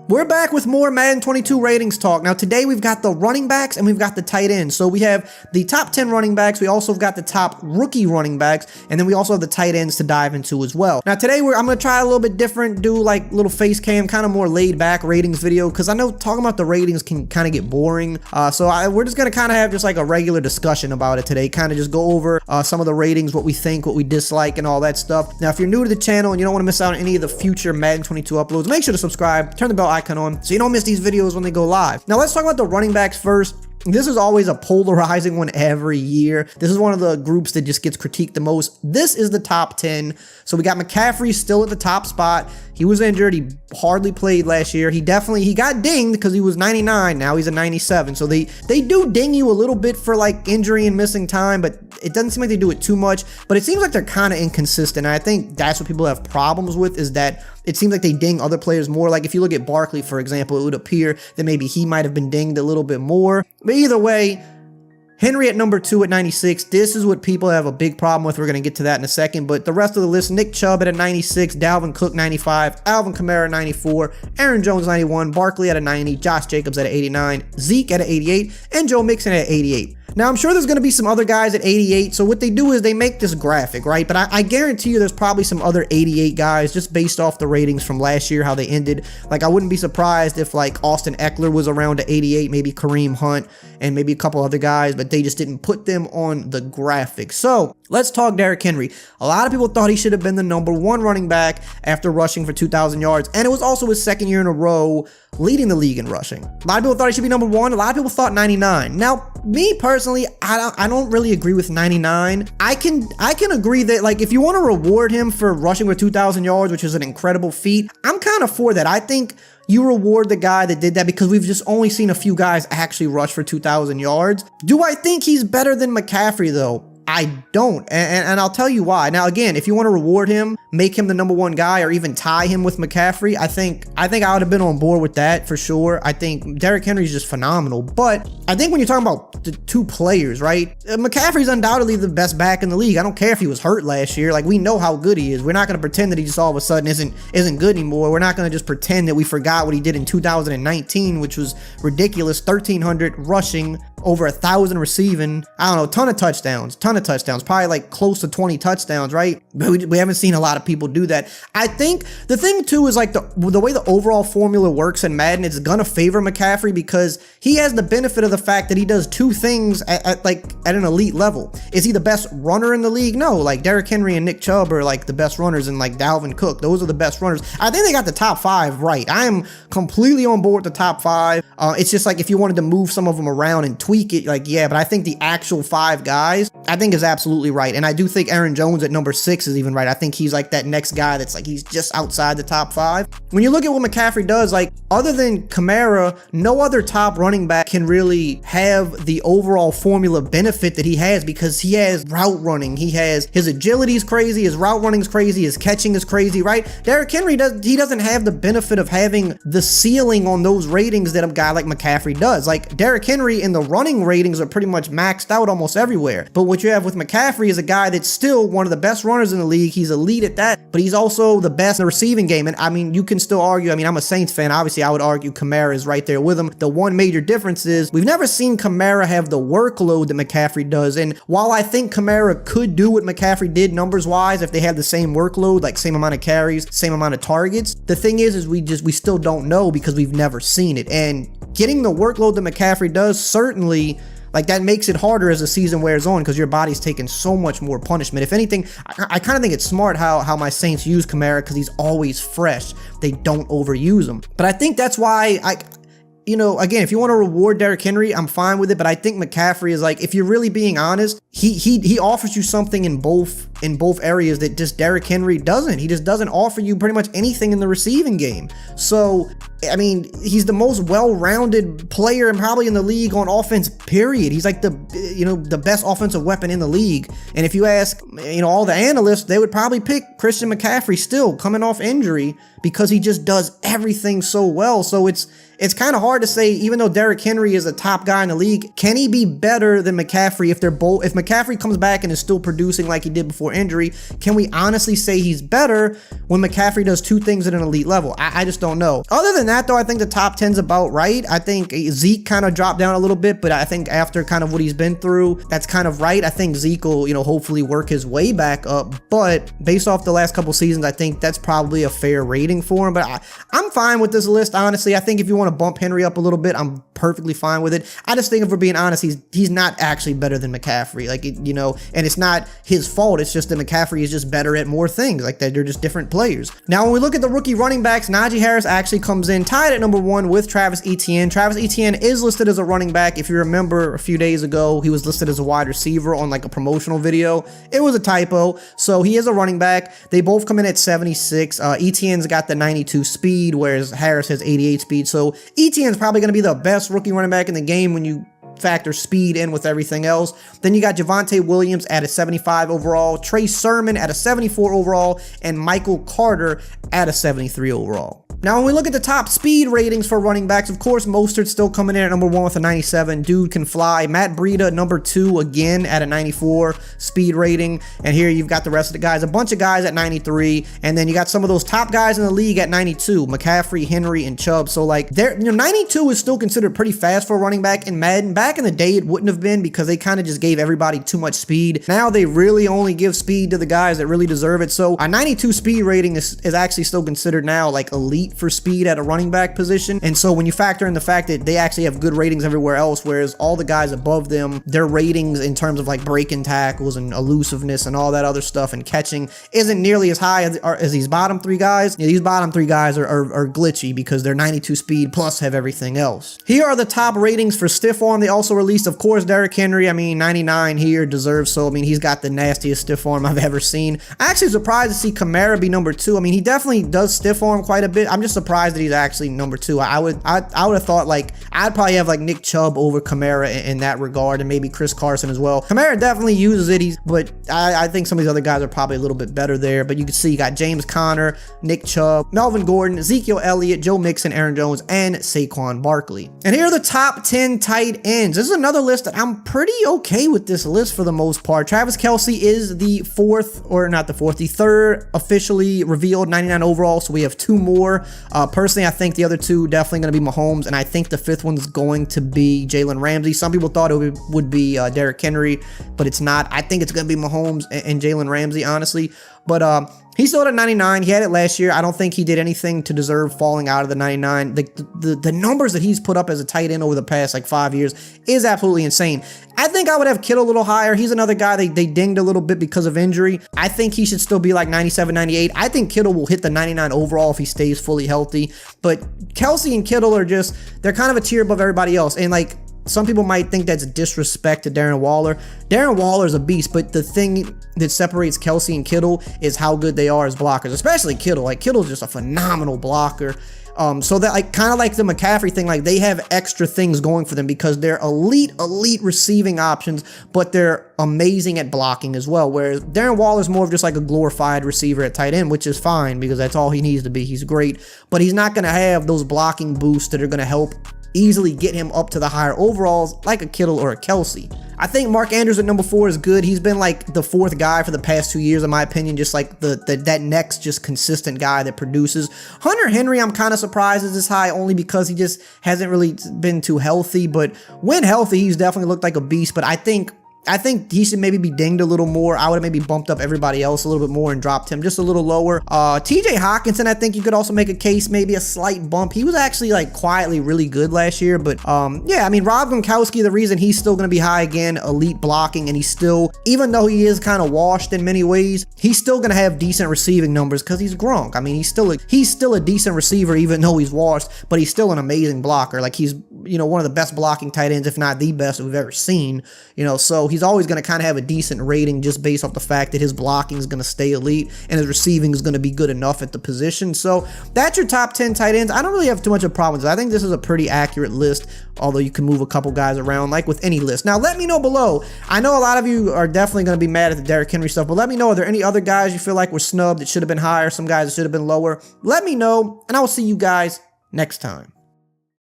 We're back with more Madden 22 ratings talk. Now today we've got the running backs and we've got the tight ends. So we have the top 10 running backs, we also have got the top rookie running backs, and then we also have the tight ends to dive into as well. Now today I'm going to try a little bit different, do like little face cam, kind of more laid back ratings video, because I know talking about the ratings can kind of get boring. We're just going to kind of have just like a regular discussion about it today, kind of just go over some of the ratings, what we think, what we dislike, and all that stuff. Now if you're new to the channel and you don't want to miss out on any of the future Madden 22 uploads, make sure to subscribe, turn the bell icon on so you don't miss these videos when they go live. Now let's talk about the running backs first. This is always a polarizing one every year. This is one of the groups that just gets critiqued the most. This is the top 10. So we got McCaffrey still at the top spot. He was injured. He hardly played last year. He got dinged because he was 99. Now he's a 97. So they do ding you a little bit for like injury and missing time, but it doesn't seem like they do it too much. But it seems like they're kind of inconsistent. And I think that's what people have problems with, is that it seems like they ding other players more. Like if you look at Barkley, for example, it would appear that maybe he might have been dinged a little bit more. But either way, Henry at number 2 at 96. This is what people have a big problem with. We're going to get to that in a second. But the rest of the list, Nick Chubb at a 96, Dalvin Cook 95, Alvin Kamara 94, Aaron Jones 91, Barkley at a 90, Josh Jacobs at a 89, Zeke at a 88, and Joe Mixon at 88. Now, I'm sure there's going to be some other guys at 88, so what they do is they make this graphic, right? But I guarantee you there's probably some other 88 guys just based off the ratings from last year, how they ended. Like, I wouldn't be surprised if, like, Austin Eckler was around at 88, maybe Kareem Hunt, and maybe a couple other guys, but they just didn't put them on the graphic. So, let's talk Derrick Henry. A lot of people thought he should have been the #1 running back after rushing for 2,000 yards, and it was also his second year in a row leading the league in rushing. A lot of people thought he should be #1. A lot of people thought 99. Now, me personally, I don't really agree with 99. I can agree that, like, if you want to reward him for rushing for 2,000 yards, which is an incredible feat, I'm kind of for that. I think you reward the guy that did that because we've just only seen a few guys actually rush for 2,000 yards. Do I think he's better than McCaffrey though? I don't, and I'll tell you why. Now, again, if you want to reward him, make him the #1 guy, or even tie him with McCaffrey, I think I would have been on board with that for sure. I think Derrick Henry is just phenomenal, but I think when you're talking about the two players, right? McCaffrey's undoubtedly the best back in the league. I don't care if he was hurt last year. Like, we know how good he is. We're not going to pretend that he just all of a sudden isn't good anymore. We're not going to just pretend that we forgot what he did in 2019, which was ridiculous. 1,300 rushing, over 1,000 receiving. I don't know, ton of touchdowns, probably like close to 20 touchdowns, right? But we haven't seen a lot of people do that. I think the thing too is like the way the overall formula works in Madden, it's gonna favor McCaffrey because he has the benefit of the fact that he does two things at an elite level. Is he the best runner in the league? No, like Derrick Henry and Nick Chubb are like the best runners, and like Dalvin Cook, those are the best runners. I think they got the top 5 right. I am completely on board with the top 5. It's just like if you wanted to move some of them around and tweak it, like, yeah, but I think the actual 5 guys, I think is absolutely right. And I do think Aaron Jones at number 6 is even right. I think he's like that next guy that's like, he's just outside the top 5. When you look at what McCaffrey does, like, other than Kamara, no other top running back can really have the overall formula benefit that he has, because he has route running, he has, his agility is crazy, his route running is crazy, his catching is crazy, right? Derrick Henry doesn't have the benefit of having the ceiling on those ratings that a guy like McCaffrey does. Like, Derrick Henry in the running ratings are pretty much maxed out almost everywhere. But what you have with McCaffrey is a guy that's still one of the best runners in the league. He's elite at that, but he's also the best in the receiving game. And I mean, you can still argue, I mean, I'm a Saints fan. Obviously, I would argue Kamara is right there with him. The one major difference is we've never seen Kamara have the workload that McCaffrey does. And while I think Kamara could do what McCaffrey did numbers-wise if they had the same workload, like same amount of carries, same amount of targets, the thing is we still don't know because we've never seen it. And getting the workload that McCaffrey does, certainly, like, that makes it harder as the season wears on because your body's taking so much more punishment. If anything, I kind of think it's smart how my Saints use Kamara because he's always fresh. They don't overuse him. But I think that's why you know, again, if you want to reward Derrick Henry, I'm fine with it, but I think McCaffrey is like, if you're really being honest, he offers you something in both areas that just Derrick Henry doesn't. He just doesn't offer you pretty much anything in the receiving game. So, I mean, he's the most well-rounded player and probably in the league on offense, period. He's like the best offensive weapon in the league. And if you ask, all the analysts, they would probably pick Christian McCaffrey still coming off injury because he just does everything so well. So it's kind of hard to say, even though Derrick Henry is a top guy in the league, can he be better than McCaffrey if McCaffrey comes back and is still producing like he did before injury? Can we honestly say he's better when McCaffrey does two things at an elite level? I just don't know. Other than that, though, I think the top 10's about right. I think Zeke kind of dropped down a little bit, but I think after kind of what he's been through, that's kind of right. I think Zeke will, hopefully work his way back up, but based off the last couple seasons, I think that's probably a fair rating for him. But I'm fine with this list, honestly. I think if you want to bump Henry up a little bit, I'm perfectly fine with it. I just think, if we're being honest, he's not actually better than McCaffrey, and it's not his fault. It's just that McCaffrey is just better at more things. Like, they're just different players. Now, when we look at the rookie running backs, Najee Harris actually comes in tied at number 1 with Travis Etienne. Travis Etienne is listed as a running back. If you remember, a few days ago, he was listed as a wide receiver on like a promotional video. It was a typo. So he is a running back. They both come in at 76. Etienne's got the 92 speed, whereas Harris has 88 speed. So Etienne's probably going to be the best rookie running back in the game when you factor speed in with everything else. Then you got Javonte Williams at a 75 overall, Trey Sermon at a 74 overall, and Michael Carter at a 73 overall. Now, when we look at the top speed ratings for running backs, of course, Mostert's still coming in at number 1 with a 97. Dude can fly. Matt Breida, number 2, again at a 94 speed rating. And here you've got the rest of the guys, a bunch of guys at 93. And then you got some of those top guys in the league at 92, McCaffrey, Henry, and Chubb. So like, 92 is still considered pretty fast for a running back in Madden. Back in the day, it wouldn't have been, because they kind of just gave everybody too much speed. Now they really only give speed to the guys that really deserve it. So a 92 speed rating is actually still considered now like elite for speed at a running back position. And so when you factor in the fact that they actually have good ratings everywhere else, whereas all the guys above them, their ratings in terms of like breaking tackles and elusiveness and all that other stuff and catching isn't nearly as high as these bottom 3 guys. These bottom 3 guys are glitchy because they're 92 speed plus have everything else. Here are the top ratings for stiff arm. They also released, of course, Derrick Henry. 99 here deserves so. He's got the nastiest stiff arm I've ever seen. I'm actually surprised to see Kamara be number 2. He definitely does stiff arm quite a bit. I'm just surprised that he's actually number 2. I would have thought like I'd probably have like Nick Chubb over Kamara in that regard, and maybe Chris Carson as well. Kamara definitely uses it, but I think some of these other guys are probably a little bit better there. But you can see you got James Conner, Nick Chubb, Melvin Gordon, Ezekiel Elliott, Joe Mixon, Aaron Jones, and Saquon Barkley. And here are the top 10 tight ends. This is another list that I'm pretty okay with this list for the most part. Travis Kelce is the third officially revealed 99 overall. So we have 2 more. Personally, I think the other 2 definitely going to be Mahomes, and I think the 5th one's going to be Jalen Ramsey. Some people thought it would be Derrick Henry, but it's not. I think it's going to be Mahomes and Jalen Ramsey, honestly. But he's still at 99. He had it last year. I don't think he did anything to deserve falling out of the 99. The numbers that he's put up as a tight end over the past like 5 years is absolutely insane. I think I would have Kittle a little higher. He's another guy they dinged a little bit because of injury. I think he should still be like 97, 98. I think Kittle will hit the 99 overall if he stays fully healthy. But Kelce and Kittle are they're kind of a tier above everybody else. And like, some people might think that's a disrespect to Darren Waller. Darren Waller is a beast, but the thing that separates Kelce and Kittle is how good they are as blockers, especially Kittle. Like, Kittle's just a phenomenal blocker. So that, like, kind of like the McCaffrey thing, like, they have extra things going for them because they're elite receiving options, but they're amazing at blocking as well. Whereas Darren Waller's more of just like a glorified receiver at tight end, which is fine because that's all he needs to be. He's great, but he's not going to have those blocking boosts that are going to help easily get him up to the higher overalls like a Kittle or a Kelce. I think Mark Andrews at number 4 is good. He's been like the 4th guy for the past 2 years, in my opinion, just like that next just consistent guy that produces. Hunter Henry, I'm kind of surprised is this high, only because he just hasn't really been too healthy, but when healthy, he's definitely looked like a beast. But I think he should maybe be dinged a little more. I would have maybe bumped up everybody else a little bit more and dropped him just a little lower. TJ Hawkinson, I think you could also make a case, maybe a slight bump. He was actually like quietly really good last year, but yeah, Rob Gronkowski, the reason he's still going to be high again, elite blocking, and he's still, even though he is kind of washed in many ways, he's still going to have decent receiving numbers because he's Gronk. He's still a decent receiver even though he's washed, but he's still an amazing blocker. Like, he's one of the best blocking tight ends, if not the best we've ever seen. So he's always going to kind of have a decent rating just based off the fact that his blocking is going to stay elite and his receiving is going to be good enough at the position. So that's your top 10 tight ends. I don't really have too much of problems. I think this is a pretty accurate list, although you can move a couple guys around like with any list. Now, let me know below. I know a lot of you are definitely going to be mad at the Derrick Henry stuff, but let me know, are there any other guys you feel like were snubbed that should have been higher, some guys that should have been lower? Let me know, and I will see you guys next time.